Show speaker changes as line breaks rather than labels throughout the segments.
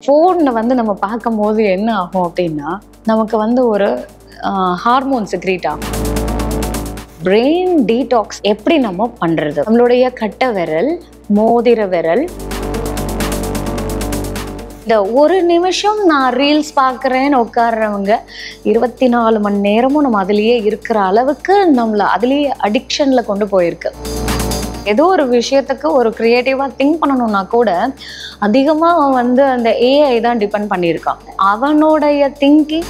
ஃபோனை வந்து நம்ம பார்க்கும்போது என்ன ஆகும் அப்படின்னா, நமக்கு வந்து ஒரு ஹார்மோன் செக்ரீட் ஆகும். பிரெயின் டீடாக்ஸ் எப்படி நம்ம பண்றது? நம்மளுடைய கட்ட விரல், மோதிர விரல், இந்த ஒரு நிமிஷம் நான் ரீல்ஸ் பார்க்குறேன்னு உட்கார்றவங்க 24 மணி நேரமும் நம்ம அதுலேயே இருக்கிற அளவுக்கு நம்மளை அதுலேயே அடிக்ஷன்ல கொண்டு போயிருக்கு. ஏதோ ஒரு விஷயத்துக்கு ஒரு கிரியேட்டிவாக திங்க் பண்ணணும்னா கூட அதிகமாக வந்து அந்த ஏஐ தான் டிபெண்ட் பண்ணியிருக்கான். அவனுடைய திங்கிங்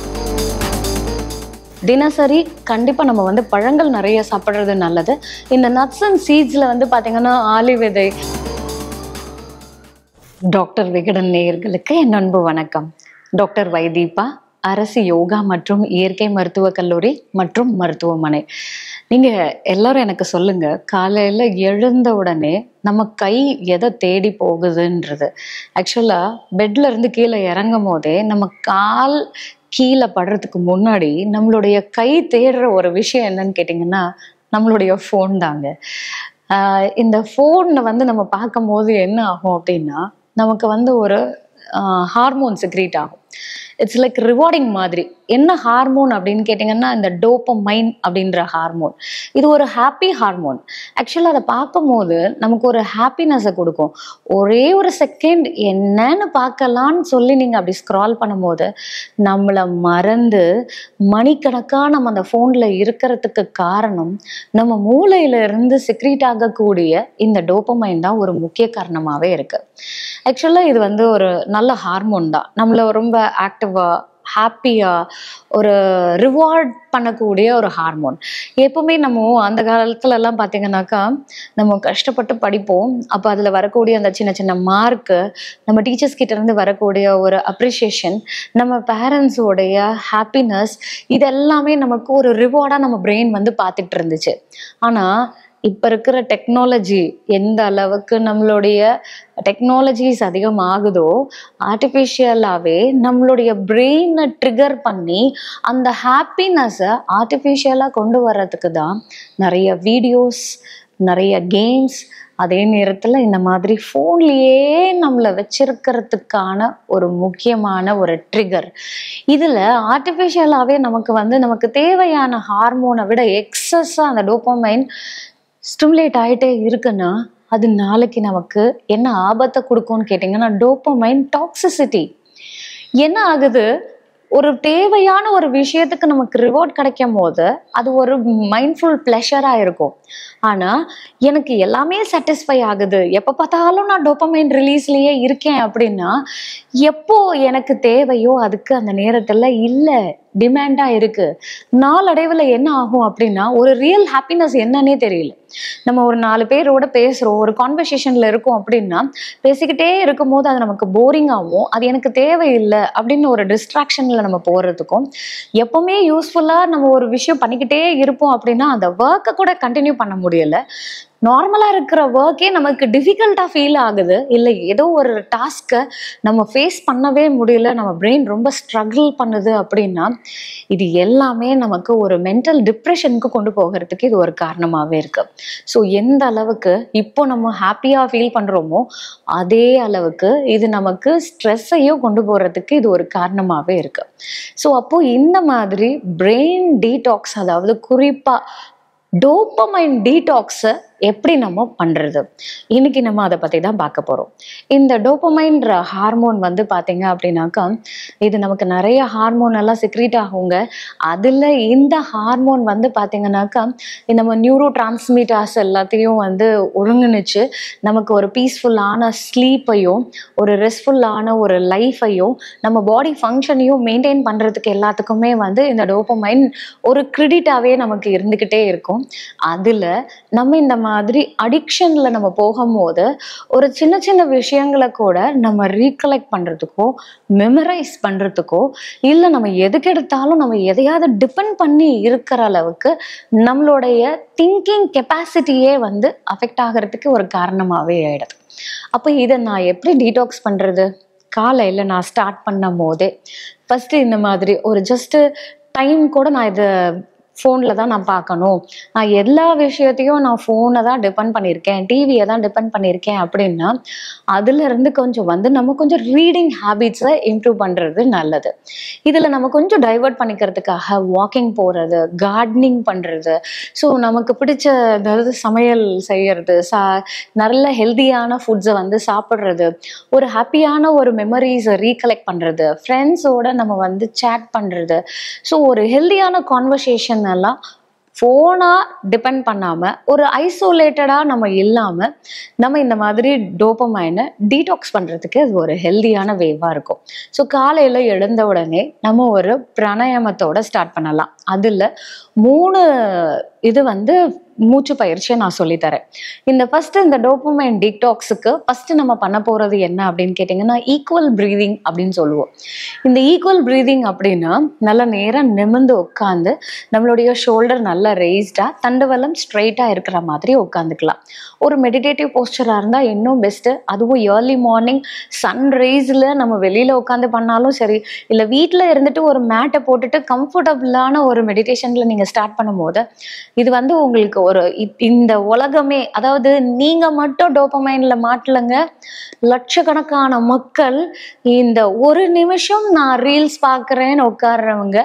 தினசரி கண்டிப்பாக நம்ம வந்து பழங்கள் நிறைய சாப்பிட்றது நல்லது. இந்த நட்ஸ் அண்ட் சீட்ஸில் வந்து பார்த்தீங்கன்னா ஆலி விதை. டாக்டர் விகடன் நேயர்களுக்கு என் அன்பு வணக்கம். டாக்டர் வைதீபா, அரசு யோகா மற்றும் இயற்கை மருத்துவக் கல்லூரி மற்றும் மருத்துவமனை. நீங்க எல்லாரும் எனக்கு சொல்லுங்க, காலையில எழுந்த உடனே நம்ம கை எதை தேடி போகுதுன்றது. ஆக்சுவலா பெட்ல இருந்து கீழே இறங்கும் போதே நம்ம கால் கீழே படுறதுக்கு முன்னாடி நம்மளுடைய கை தேடுற ஒரு விஷயம் என்னன்னு கேட்டிங்கன்னா நம்மளுடைய ஃபோன் தாங்க. இந்த ஃபோனை வந்து நம்ம பார்க்கும்போது என்ன ஆகும் அப்படின்னா, நமக்கு வந்து ஒரு ஹார்மோன் செக்ரீட் ஆகும். இட்ஸ் லைக் ரிவார்டிங் மாதிரி. என்ன ஹார்மோன் அப்படின்னு கேட்டிங்கன்னா, இந்த டோபமைன் அப்படின்ற ஹார்மோன். இது ஒரு ஹாப்பி ஹார்மோன். ஆக்சுவலாக அதை பார்க்கும்போது நமக்கு ஒரு ஹாப்பினஸை கொடுக்கும். ஒரே ஒரு செகண்ட் என்னன்னு பார்க்கலான்னு சொல்லி நீங்கள் அப்படி ஸ்க்ரால் பண்ணும்போது நம்மளை மறந்து மணிக்கணக்காக நம்ம அந்த ஃபோனில் இருக்கிறதுக்கு காரணம் நம்ம மூளையிலிருந்து செக்ரீட் ஆகக்கூடிய இந்த டோபமைன் தான் ஒரு முக்கிய காரணமாகவே இருக்குது. ஆக்சுவலாக இது வந்து ஒரு நல்ல ஹார்மோன் தான். நம்மளை ரொம்ப ஆக்டிவாக, ஹாப்பியாக, ஒரு ரிவார்ட் பண்ணக்கூடிய ஒரு ஹார்மோன். எப்பவுமே நம்ம அந்த காலத்துலலாம் பார்த்தீங்கன்னாக்கா நம்ம கஷ்டப்பட்டு படிப்போம். அப்போ அதில் வரக்கூடிய அந்த சின்ன சின்ன மார்க்கு, நம்ம டீச்சர்ஸ் கிட்ட இருந்து வரக்கூடிய ஒரு அப்ரிஷியேஷன், நம்ம பேரண்ட்ஸோடைய ஹாப்பினஸ், இதெல்லாமே நமக்கு ஒரு ரிவார்டாக நம்ம பிரெயின் வந்து பார்த்துட்டு இருந்துச்சு. ஆனால் இப்போ இருக்கிற டெக்னாலஜி எந்த அளவுக்கு நம்மளுடைய டெக்னாலஜிஸ் அதிகமாகுதோ, ஆர்டிஃபிஷியலாகவே நம்மளுடைய பிரெயினை ட்ரிகர் பண்ணி அந்த ஹாப்பினஸை ஆர்டிஃபிஷியலாக கொண்டு வர்றதுக்கு தான் நிறைய வீடியோஸ், நிறைய கேம்ஸ், அதே நேரத்தில் இந்த மாதிரி ஃபோன்லேயே நம்மளை வச்சிருக்கிறதுக்கான ஒரு முக்கியமான ஒரு ட்ரிகர். இதில் ஆர்டிஃபிஷியலாகவே நமக்கு தேவையான ஹார்மோனை விட எக்ஸஸாக அந்த டோபமைன் ஸ்டிமுலேட் ஆகிட்டே இருக்குன்னா அது நாளைக்கு நமக்கு என்ன ஆபத்தை கொடுக்கும்னு கேட்டிங்கன்னா டோபமைன் டாக்ஸிசிட்டி. என்ன ஆகுது, ஒரு தேவையான ஒரு விஷயத்துக்கு நமக்கு ரிவார்ட் கிடைக்கும் போது அது ஒரு மைண்ட்ஃபுல் ப்ளஷராக இருக்கும். ஆனால் எனக்கு எல்லாமே சாட்டிஸ்ஃபை ஆகுது, எப்போ பார்த்தாலும் நான் டோபமைன் ரிலீஸ்லேயே இருக்கேன் அப்படின்னா எப்போ எனக்கு தேவையோ அதுக்கு அந்த நேரத்தில் இல்லை, டிமாண்டாக இருக்குது. நாளடைவில் என்ன ஆகும் அப்படின்னா ஒரு ரியல் ஹாப்பினஸ் என்னன்னே தெரியல. நம்ம ஒரு 4 பேரோட பேசுகிறோம், ஒரு கான்வர்சேஷனில் இருக்கோம் அப்படின்னா பேசிக்கிட்டே இருக்கும் போது அது நமக்கு போரிங்காகவும், அது எனக்கு தேவையில்லை அப்படின்னு ஒரு டிஸ்ட்ராக்ஷனில் நம்ம போகிறதுக்கும், எப்போவுமே யூஸ்ஃபுல்லாக நம்ம ஒரு விஷயம் பண்ணிக்கிட்டே இருப்போம் அப்படின்னா அந்த ஒர்க்கை கூட கண்டினியூ பண்ண முடியலை. நார்மலாக இருக்கிற ஒர்க்கே நமக்கு டிஃபிகல்ட்டாக ஃபீல் ஆகுது. இல்லை ஏதோ ஒரு டாஸ்க்கை நம்ம ஃபேஸ் பண்ணவே முடியல, நம்ம பிரெயின் ரொம்ப ஸ்ட்ரகிள் பண்ணுது அப்படின்னா இது எல்லாமே நமக்கு ஒரு மென்டல் டிப்ரெஷனுக்கு கொண்டு போகிறதுக்கு இது ஒரு காரணமாகவே இருக்குது. ஸோ எந்த அளவுக்கு இப்போ நம்ம ஹாப்பியாக ஃபீல் பண்ணுறோமோ அதே அளவுக்கு இது நமக்கு ஸ்ட்ரெஸ்ஸையும் கொண்டு போகிறதுக்கு இது ஒரு காரணமாகவே இருக்குது. ஸோ அப்போது இந்த மாதிரி பிரெயின் டீடாக்ஸ், அதாவது குறிப்பாக டோபமைன் டீடாக்ஸை எப்படி நம்ம பண்ணுறது, இன்னைக்கு நம்ம அதை பற்றி தான் பார்க்க போகிறோம். இந்த டோபமைன்ற ஹார்மோன் வந்து பார்த்தீங்க அப்படின்னாக்கா இது நமக்கு நிறைய ஹார்மோன் எல்லாம் செக்ரீட் ஆகுங்க. அதில் இந்த ஹார்மோன் வந்து பார்த்தீங்கன்னாக்கா நம்ம நியூரோ டிரான்ஸ்மிட்டர்ஸ் எல்லாத்தையும் வந்து ஒருங்கிணைச்சு நமக்கு ஒரு பீஸ்ஃபுல்லான ஸ்லீப்பையும் ஒரு ரெஸ்ட்ஃபுல்லான ஒரு லைஃபையும் நம்ம பாடி ஃபங்க்ஷனையும் மெயின்டைன் பண்ணுறதுக்கு எல்லாத்துக்குமே வந்து இந்த டோபமைன் ஒரு கிரெடிட்டாகவே நமக்கு இருந்துக்கிட்டே இருக்கும். அதில் நம்ம இந்த மாதிரி அடிக்ஷன்ல நம்ம போகும்போது ஒரு சின்ன சின்ன விஷயங்களை கூட நம்ம ரீகலெக்ட் பண்றதுக்கோ, மெமரைஸ் பண்றதுக்கோ, இல்லை நம்ம எதுக்கு எடுத்தாலும் நம்ம எதையாவது டிபெண்ட் பண்ணி இருக்கிற அளவுக்கு நம்மளுடைய திங்கிங் கெப்பாசிட்டியே வந்து அஃபெக்ட் ஆகிறதுக்கு ஒரு காரணமாகவே ஆயிடுது. அப்போ இதை நான் எப்படி டீடாக்ஸ் பண்றது? காலையில் நான் ஸ்டார்ட் பண்ணும் போதே ஃபர்ஸ்ட் இந்த மாதிரி ஒரு ஜஸ்ட் டைம் கூட நான் இதை ஃபோனில் தான் நான் பார்க்கணும், நான் எல்லா விஷயத்தையும் நான் ஃபோனை தான் டிபெண்ட் பண்ணியிருக்கேன், டிவியை தான் டிபெண்ட் பண்ணியிருக்கேன் அப்படின்னா, அதுலேருந்து கொஞ்சம் வந்து நம்ம கொஞ்சம் ரீடிங் ஹேபிட்ஸை இம்ப்ரூவ் பண்ணுறது நல்லது. இதில் நம்ம கொஞ்சம் டைவர்ட் பண்ணிக்கிறதுக்காக வாக்கிங் போகிறது, கார்டனிங் பண்ணுறது, ஸோ நமக்கு பிடிச்ச அதாவது சமையல் செய்யறது, நல்ல ஹெல்தியான ஃபுட்ஸை வந்து சாப்பிட்றது, ஒரு ஹாப்பியான ஒரு மெமரிஸை ரீகலெக்ட் பண்ணுறது, ஃப்ரெண்ட்ஸோட நம்ம வந்து சேட் பண்ணுறது, ஸோ ஒரு ஹெல்தியான கான்வர்சேஷன் எல்லாம் ஃபோனாக டிபெண்ட் பண்ணாமல் ஒரு ஐசோலேட்டடாக நம்ம இல்லாமல் நம்ம இந்த மாதிரி டோபமைனை டீடாக்ஸ் பண்ணுறதுக்கு அது ஒரு ஹெல்தியான வேவாக இருக்கும். ஸோ காலையில் எழுந்த உடனே நம்ம ஒரு பிராணாயாமத்தோட ஸ்டார்ட் பண்ணலாம். அதில் 3 இது வந்து மூச்சு பயிற்சியை நான் சொல்லித்தரேன். இந்த டோபமைன் டீடாக்ஸுக்கு ஃபர்ஸ்ட் நம்ம பண்ண போகிறது என்ன அப்படின்னு கேட்டிங்கன்னா, ஈக்குவல் ப்ரீதிங் அப்படின்னு சொல்லுவோம். இந்த ஈக்குவல் ப்ரீதிங் அப்படின்னா நல்ல நேரம் நிமிர்ந்து உட்காந்து நம்மளுடைய ஷோல்டர் நல்லா ரெய்ஸ்டாக தண்டுவலம் ஸ்ட்ரைட்டாக இருக்கிற மாதிரி உட்காந்துக்கலாம். ஒரு மெடிடேட்டிவ் போஸ்டராக இருந்தால் இன்னும் பெஸ்ட்டு. அதுவும் ஏர்லி மார்னிங் சன்ரைஸில் நம்ம வெளியில் உட்காந்து பண்ணாலும் சரி, இல்லை வீட்டில் இருந்துட்டு ஒரு மேட்டை போட்டுட்டு கம்ஃபர்டபுளான ஒரு மெடிடேஷனில் நீங்கள் ஸ்டார்ட் பண்ணும்போது இது வந்து உங்களுக்கு ஒரு இந்த உலகமே, அதாவது நீங்க மட்டும் டோபமைன்ல மாட்டலங்க, லட்சக்கணக்கான மக்கள் இந்த ஒரு நிமிஷம் நான் ரீல்ஸ் பார்க்குறேன்னு உட்கார்றவங்க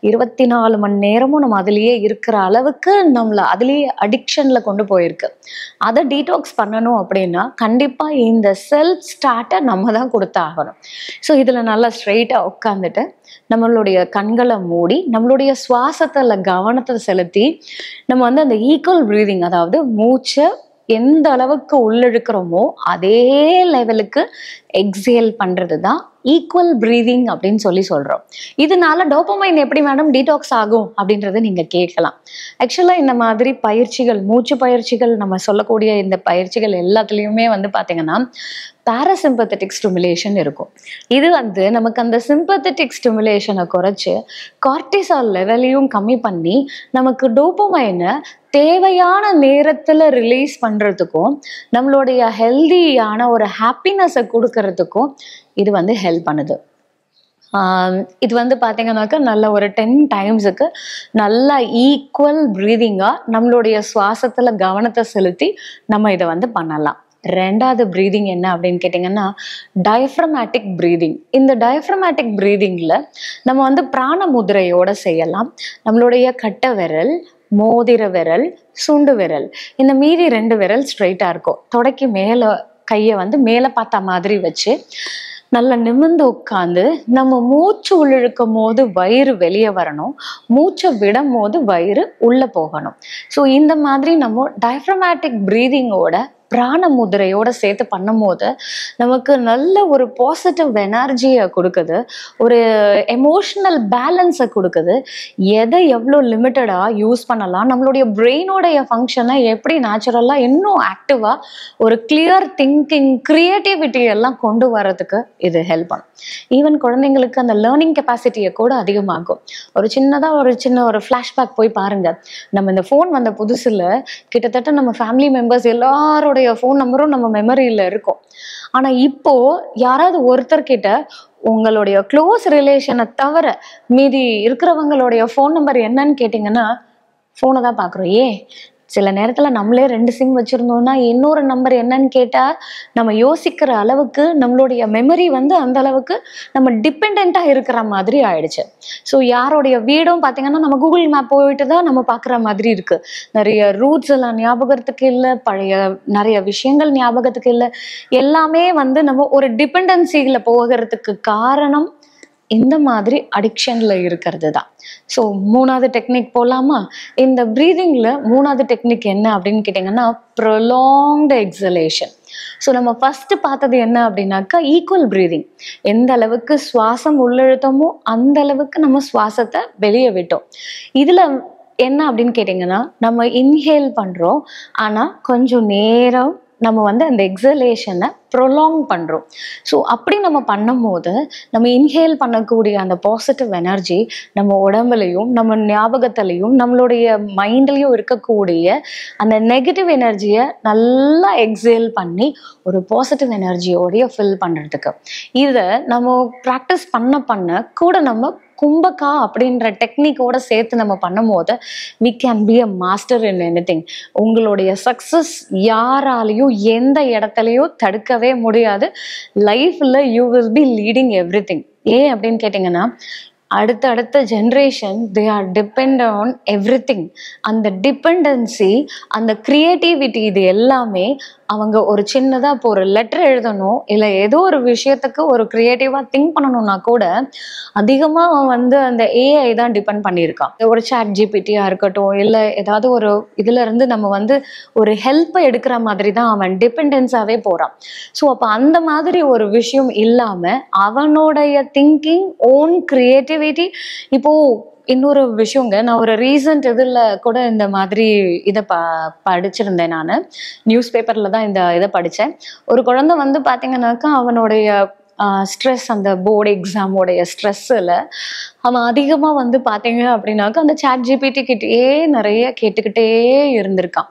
24 மணி நேரமும் நம்ம அதுலேயே இருக்கிற அளவுக்கு நம்மளை அதுலேயே அடிக்ஷன்ல கொண்டு போயிருக்கு. அதை டீடாக்ஸ் பண்ணணும் அப்படின்னா கண்டிப்பா இந்த செல்ஃப் ஸ்டார்ட்டை நம்ம தான் கொடுத்தாகணும். ஸோ இதுல நல்லா ஸ்ட்ரெயிட்டா உட்காந்துட்டு நம்மளுடைய கண்களை மூடி நம்மளுடைய சுவாசத்துல கவனத்தை செலுத்தி நம்ம வந்து அந்த ஈக்குவல் ப்ரீதிங், அதாவது மூச்சை எந்த அளவுக்கு உள்ளிழுக்கிறோமோ அதே லெவலுக்கு எக்ஸேல் பண்றது தான் ஈக்குவல் ப்ரீதிங் அப்படின்னு சொல்றோம். இதனால டோபமைன் எப்படி மேடம் டீடாக்ஸ் ஆகும் அப்படின்றத நீங்க கேட்கலாம். ஆக்சுவலா இந்த மாதிரி பயிற்சிகள், மூச்சு பயிற்சிகள், நம்ம சொல்லக்கூடிய இந்த பயிற்சிகள் எல்லாத்துலயுமே வந்து பாத்தீங்கன்னா பாராசிம்பத்தட்டிக் ஸ்டிமுலேஷன் இருக்கும். இது வந்து நமக்கு அந்த சிம்பத்தட்டிக் ஸ்டிமுலேஷனை குறைச்சு கார்டிசால் லெவலையும் கம்மி பண்ணி நமக்கு டோபமைனை தேவையான நேரத்துல ரிலீஸ் பண்றதுக்கும் நம்மளுடைய ஹெல்தியான ஒரு ஹாப்பினஸை கொடுக்கறதுக்கும் இது வந்து ஹெல்ப் பண்ணுது. இது வந்து பார்த்தீங்கன்னாக்கா நல்ல ஒரு 10 டைம்ஸுக்கு நல்லா ஈக்குவல் ப்ரீதிங்காக நம்மளுடைய சுவாசத்தில் கவனத்தை செலுத்தி நம்ம இதை வந்து பண்ணலாம். 2வது ப்ரீதிங் என்ன அப்படின்னு கேட்டிங்கன்னா, டயஃப்ரமேட்டிக் ப்ரீதிங். இந்த டயஃப்ரமேட்டிக் ப்ரீதிங்கில் நம்ம வந்து பிராண முதிரையோட செய்யலாம். நம்மளுடைய கட்டை விரல், மோதிர விரல், சுண்டு விரல், இந்த மீதி 2 விரல் ஸ்ட்ரைட்டாக இருக்கும். தொடக்கி மேலே கையை வந்து மேலே பார்த்த மாதிரி வச்சு நல்லா நிமிர்ந்து உட்காந்து நம்ம மூச்சு உள்ளிழுக்கும் போது வயிறு வெளியே வரணும், மூச்சை விடும் போது வயிறு உள்ள போகணும். ஸோ இந்த மாதிரி நம்ம டயஃப்ரமேட்டிக் ப்ரீதிங்கோட பிராண முதிரையோட சேர்த்து பண்ணும் போது நமக்கு நல்ல ஒரு பாசிட்டிவ் எனர்ஜியை கொடுக்குது, ஒரு எமோஷனல் பேலன்ஸை கொடுக்குது. எதை எவ்வளோ லிமிட்டடாக யூஸ் பண்ணலாம், நம்மளுடைய பிரெயினோடைய ஃபங்க்ஷனை எப்படி நேச்சுரலாக இன்னும் ஆக்டிவாக ஒரு கிளியர் திங்கிங், கிரியேட்டிவிட்டி எல்லாம் கொண்டு வரதுக்கு இது ஹெல்ப் பண்ணும். ஈவன் குழந்தைங்களுக்கு அந்த லேர்னிங் கெப்பாசிட்டியை கூட அதிகமாகும். ஒரு சின்ன ஒரு ஃப்ளாஷ்பேக் போய் பாருங்க. நம்ம இந்த ஃபோன் வந்த புதுசில் கிட்டத்தட்ட நம்ம ஃபேமிலி மெம்பர்ஸ் எல்லாரோட ஃபோன் நம்பரும் நம்ம மெமரியில இருக்கும். ஆனா இப்போ யாராவது ஒருத்தர் கிட்ட உங்களுடைய க்ளோஸ் ரிலேஷனை தவிர மீதி இருக்கிறவங்களுடைய ஃபோன் நம்பர் என்னன்னு கேட்டீங்கன்னா ஃபோனை தான் பாக்குறோம். சில நேரத்துல நம்மளே 2 சிம் வச்சிருந்தோம்னா இன்னொரு நம்பர் என்னன்னு கேட்டா நம்ம யோசிக்கிற அளவுக்கு நம்மளுடைய மெமரி வந்து அந்த அளவுக்கு நம்ம டிபெண்டா இருக்கிற மாதிரி ஆயிடுச்சு. ஸோ யாருடைய வீடும் பாத்தீங்கன்னா நம்ம கூகுள் மேப் போயிட்டு தான் நம்ம பாக்குற மாதிரி இருக்கு. நிறைய ரூட்ஸ் எல்லாம் ஞாபகத்துக்கு இல்லை, பழைய நிறைய விஷயங்கள் ஞாபகத்துக்கு இல்லை. எல்லாமே வந்து நம்ம ஒரு டிபெண்டன்சில போகிறதுக்கு காரணம் இந்த மாதிரி அடிக்ஷன்ல இருக்கிறது தான். ஸோ 3வது டெக்னிக் போகலாமா? இந்த ப்ரீதிங்ல 3வது டெக்னிக் என்ன அப்படின்னு கேட்டிங்கன்னா, ப்ரொலாங்டு எக்ஸலேஷன். ஸோ நம்ம ஃபர்ஸ்ட் பார்த்தது என்ன அப்படின்னாக்கா ஈக்குவல் ப்ரீதிங். எந்த அளவுக்கு சுவாசம் உள்ளிழுத்தோமோ அந்த அளவுக்கு நம்ம சுவாசத்தை வெளியே விட்டோம். இதுல என்ன அப்படின்னு கேட்டிங்கன்னா, நம்ம இன்ஹேல் பண்றோம், ஆனா கொஞ்சம் நேரம் நம்ம வந்து அந்த எக்ஸலேஷனை ப்ரொலாங் பண்ணுறோம். ஸோ அப்படி நம்ம பண்ணும்போது நம்ம இன்ஹேல் பண்ணக்கூடிய அந்த பாசிட்டிவ் எனர்ஜி நம்ம உடம்புலையும் நம்ம ஞாபகத்திலையும் நம்மளுடைய மைண்ட்லையும் இருக்கக்கூடிய அந்த நெகட்டிவ் எனர்ஜியை நல்லா எக்ஸேல் பண்ணி ஒரு பாசிட்டிவ் எனர்ஜியோடைய ஃபில் பண்ணுறதுக்கு இதை நம்ம ப்ராக்டிஸ் பண்ண கூட நம்ம கும்பகா அப்படின்ற டெக்னிக்கோட சேர்த்து நம்ம பண்ணும்போது we can be a master in anything. உங்களுடைய சக்சஸ் யாராலையும் எந்த இடத்துலையும் தடுக்கவே முடியாது. லைஃப்ல you will be leading everything. ஏன் அப்படின்னு கேட்டிங்கன்னா அடுத்த generation they are depend on everything. அந்த டிபெண்டன்சி, அந்த கிரியேட்டிவிட்டி, இது எல்லாமே அவங்க ஒரு சின்னதாக இப்போ ஒரு லெட்டர் எழுதணும் இல்லை ஏதோ ஒரு விஷயத்துக்கு ஒரு க்ரியேட்டிவாக திங்க் பண்ணணும்னா கூட அதிகமாக அவன் வந்து அந்த ஏஐ தான் டிபெண்ட் பண்ணியிருக்கான். ஒரு சாட் ஜிபிடியாக இருக்கட்டும் இல்லை ஏதாவது ஒரு இதுல இருந்து நம்ம வந்து ஒரு ஹெல்ப்பை எடுக்கிற மாதிரி தான் அவன் டிபெண்டன்ஸாகவே போகிறான். ஸோ அப்போ அந்த மாதிரி ஒரு விஷயம் இல்லாமல் அவனுடைய திங்கிங், ஓன் கிரியேட்டிவிட்டி. இப்போது இன்னொரு விஷயங்க, நான் ஒரு ரீசன்ட் இதில் கூட இந்த மாதிரி இதை படிச்சிருந்தேன். நான் நியூஸ் பேப்பரில் தான் இந்த இதை படித்தேன். ஒரு குழந்தை வந்து பார்த்தீங்கன்னாக்கா அவனுடைய ஸ்ட்ரெஸ், அந்த போர்டு எக்ஸாமோடைய ஸ்ட்ரெஸ்ஸில் அவன் அதிகமாக வந்து பார்த்தீங்க அப்படின்னாக்கா அந்த சாட் ஜிபிடி கிட்டே நிறைய கேட்டுக்கிட்டே இருந்திருக்கான்.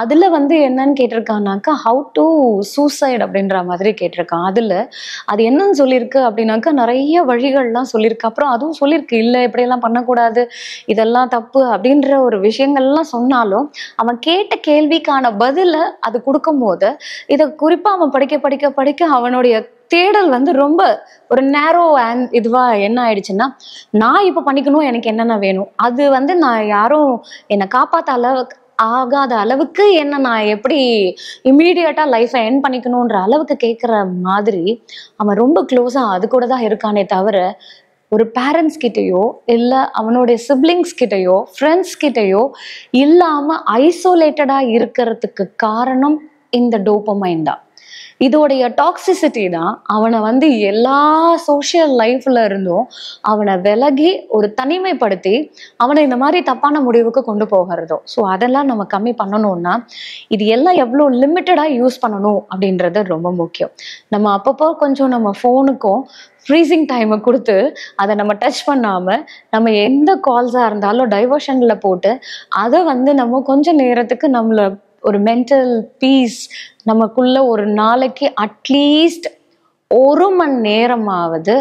அதில் வந்து என்னன்னு கேட்டிருக்கான்னாக்கா ஹவு டு சூசைட் அப்படின்ற மாதிரி கேட்டிருக்கான். அதில் அது என்னன்னு சொல்லியிருக்கு அப்படின்னாக்கா நிறைய வழிகள்லாம் சொல்லியிருக்கு. அப்புறம் அதுவும் சொல்லியிருக்கு இல்லை இப்படியெல்லாம் பண்ணக்கூடாது, இதெல்லாம் தப்பு அப்படின்ற ஒரு விஷயங்கள்லாம் சொன்னாலும் அவன் கேட்ட கேள்விக்கான பதிலை அது கொடுக்கும்போது இதை குறிப்பாக அவன் படிக்க அவனுடைய தேடல் வந்து ரொம்ப ஒரு நேரோ இதுவா என்ன ஆயிடுச்சுன்னா, நான் இப்போ பண்ணிக்கணும், எனக்கு என்னென்ன வேணும், அது வந்து நான் யாரும் என்னை காப்பாற்ற ஆகாத அளவுக்கு என்ன நான் எப்படி இம்மீடியட்டா லைஃப்பை எண்ட் பண்ணிக்கணுன்ற அளவுக்கு கேட்குற மாதிரி அவன் ரொம்ப க்ளோஸா அது கூட தான் இருக்கானே தவிர ஒரு பேரண்ட்ஸ் கிட்டேயோ இல்லை அவனுடைய சிப்ளிங்ஸ் கிட்டேயோ ஃப்ரெண்ட்ஸ் கிட்டேயோ இல்லாமல் ஐசோலேட்டடாக இருக்கிறதுக்கு காரணம் இந்த டோபமைன் தான். இதோடைய டாக்ஸிசிட்டி தான் அவனை வந்து எல்லா சோஷியல் லைஃப்ல இருந்தும் அவனை விலகி ஒரு தனிமைப்படுத்தி அவனை இந்த மாதிரி தப்பான முடிவுக்கு கொண்டு போகிறதோ. ஸோ அதெல்லாம் நம்ம கம்மி பண்ணணும்னா இது எல்லாம் எவ்வளோ லிமிட்டடாக யூஸ் பண்ணணும் அப்படின்றது ரொம்ப முக்கியம். நம்ம அப்பப்போ கொஞ்சம் நம்ம ஃபோனுக்கும் ஃப்ரீசிங் டைமை கொடுத்து அதை நம்ம டச் பண்ணாமல் நம்ம எந்த கால்ஸாக இருந்தாலும் டைவர்ஷனில் போட்டு அதை வந்து நம்ம கொஞ்சம் நேரத்துக்கு நம்மளை ஒரு மென்டல் பீஸ் நமக்குள்ள ஒரு நாளைக்கு அட்லீஸ்ட் 1 மணி நேரமாவது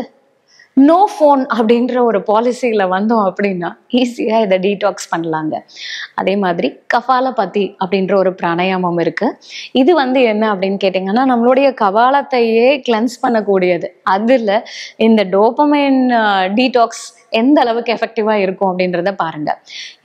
நோ ஃபோன் அப்படின்ற ஒரு பாலிசியில் வந்தோம் அப்படின்னா ஈஸியாக இதை டீடாக்ஸ் பண்ணலாங்க. அதே மாதிரி கபாலபதி அப்படின்ற ஒரு பிராணாயாமம் இருக்குது. இது வந்து என்ன அப்படின்னு கேட்டிங்கன்னா நம்மளுடைய கபாலத்தையே கிளென்ஸ் பண்ணக்கூடியது. அதில் இந்த டோபமைன் டீடாக்ஸ் எந்த அளவுக்கு எஃபெக்டிவாக இருக்கும் அப்படின்றத பாருங்க.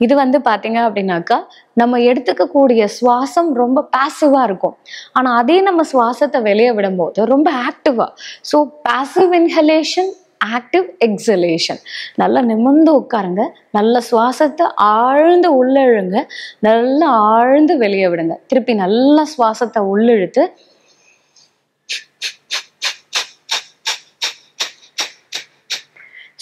இது வந்து பார்த்தீங்க அப்படின்னாக்கா நம்ம எடுத்துக்கக்கூடிய சுவாசம் ரொம்ப பாசிவாக இருக்கும். ஆனால் அதே நம்ம சுவாசத்தை வெளியே விடும்போது ரொம்ப ஆக்டிவாக. So passive inhalation, active exhalation. நல்லா நிமிர்ந்து உட்காருங்க, நல்ல சுவாசத்தை ஆழ்ந்து உள்ளிழுங்க, நல்லா ஆழ்ந்து வெளியே விடுங்க. திருப்பி நல்லா சுவாசத்தை உள்ளிழுத்து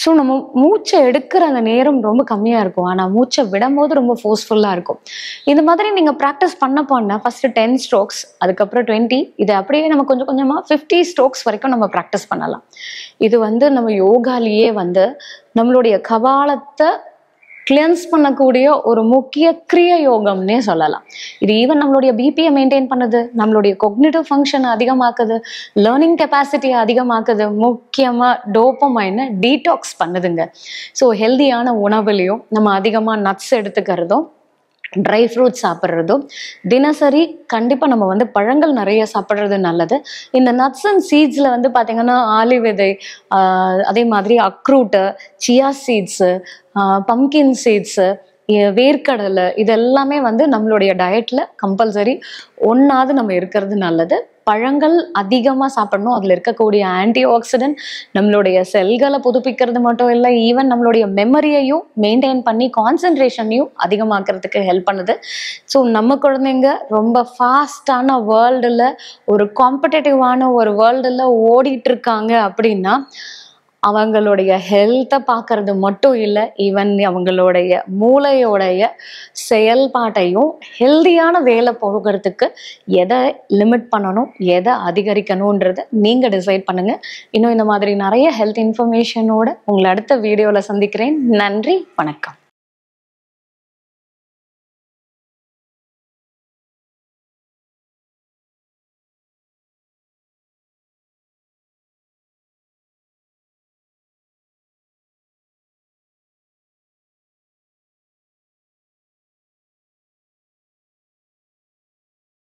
ஸோ நம்ம மூச்சை எடுக்கிற அந்த நேரம் ரொம்ப கம்மியாக இருக்கும், ஆனால் மூச்சை விடும்போது ரொம்ப ஃபோர்ஸ்ஃபுல்லாக இருக்கும். இந்த மாதிரி நீங்கள் ப்ராக்டிஸ் பண்ண ஃபஸ்ட்டு 10 ஸ்ட்ரோக்ஸ், அதுக்கப்புறம் 20, இதை அப்படியே நம்ம கொஞ்சம் கொஞ்சமாக 50 ஸ்ட்ரோக்ஸ் வரைக்கும் நம்ம ப்ராக்டிஸ் பண்ணலாம். இது வந்து நம்ம யோகாலேயே வந்து நம்மளுடைய கபாலத்தை கிளென்ஸ் பண்ணக்கூடிய ஒரு முக்கிய கிரிய யோகம்னே சொல்லலாம். இது ஈவன் நம்மளுடைய பிபியை மெயின்டைன் பண்ணுது, நம்மளுடைய கொக்னிட்டிவ் ஃபங்க்ஷனை அதிகமாக்குது, லேர்னிங் கெப்பாசிட்டியை அதிகமாக்குது, முக்கியமாக டோபமைனை டீடாக்ஸ் பண்ணுதுங்க. ஸோ ஹெல்தியான உணவுலையும் நம்ம அதிகமாக நட்ஸ் எடுத்துக்கிறதும் ட்ரை ஃப்ரூட்ஸ் சாப்பிட்றதும் தினசரி கண்டிப்பாக நம்ம வந்து பழங்கள் நிறைய சாப்பிட்றது நல்லது. இந்த நட்ஸ் அண்ட் சீட்ஸில் வந்து பார்த்திங்கன்னா ஆலி விதை, அதே மாதிரி அக்ரூட்டு, சியா சீட்ஸு, பம்கின் சீட்ஸு, வேர்க்கடலை, இதெல்லாமே வந்து நம்மளுடைய டயட்டில் கம்பல்சரி ஒன்றாவது நம்ம இருக்கிறது நல்லது. பழங்கள் அதிகமாக சாப்பிடணும். அதில் இருக்கக்கூடிய ஆன்டி ஆக்சிடென்ட் நம்மளுடைய செல்களை புதுப்பிக்கிறது மட்டும் இல்லை, ஈவன் நம்மளுடைய மெமரியையும் மெயின்டைன் பண்ணி கான்சன்ட்ரேஷனையும் அதிகமாக்குறதுக்கு ஹெல்ப் பண்ணுது. ஸோ நம்ம குழந்தைங்க ரொம்ப ஃபாஸ்டான வேர்ல்டில், ஒரு காம்படேட்டிவான ஒரு வேர்ல்டில் ஓடிட்டு இருக்காங்க அப்படின்னா அவங்களுடைய ஹெல்த்தை பார்க்கறது மட்டும் இல்லை, ஈவன் அவங்களுடைய மூளையோடைய செயல்பாட்டையும் ஹெல்தியான வேலை போகிறதுக்கு எதை லிமிட் பண்ணணும், எதை அதிகரிக்கணுன்றதை நீங்கள் டிசைட் பண்ணுங்க. இன்னும் இந்த மாதிரி நிறைய ஹெல்த் இன்ஃபர்மேஷனோட உங்களை அடுத்த வீடியோவில் சந்திக்கிறேன். நன்றி, வணக்கம்.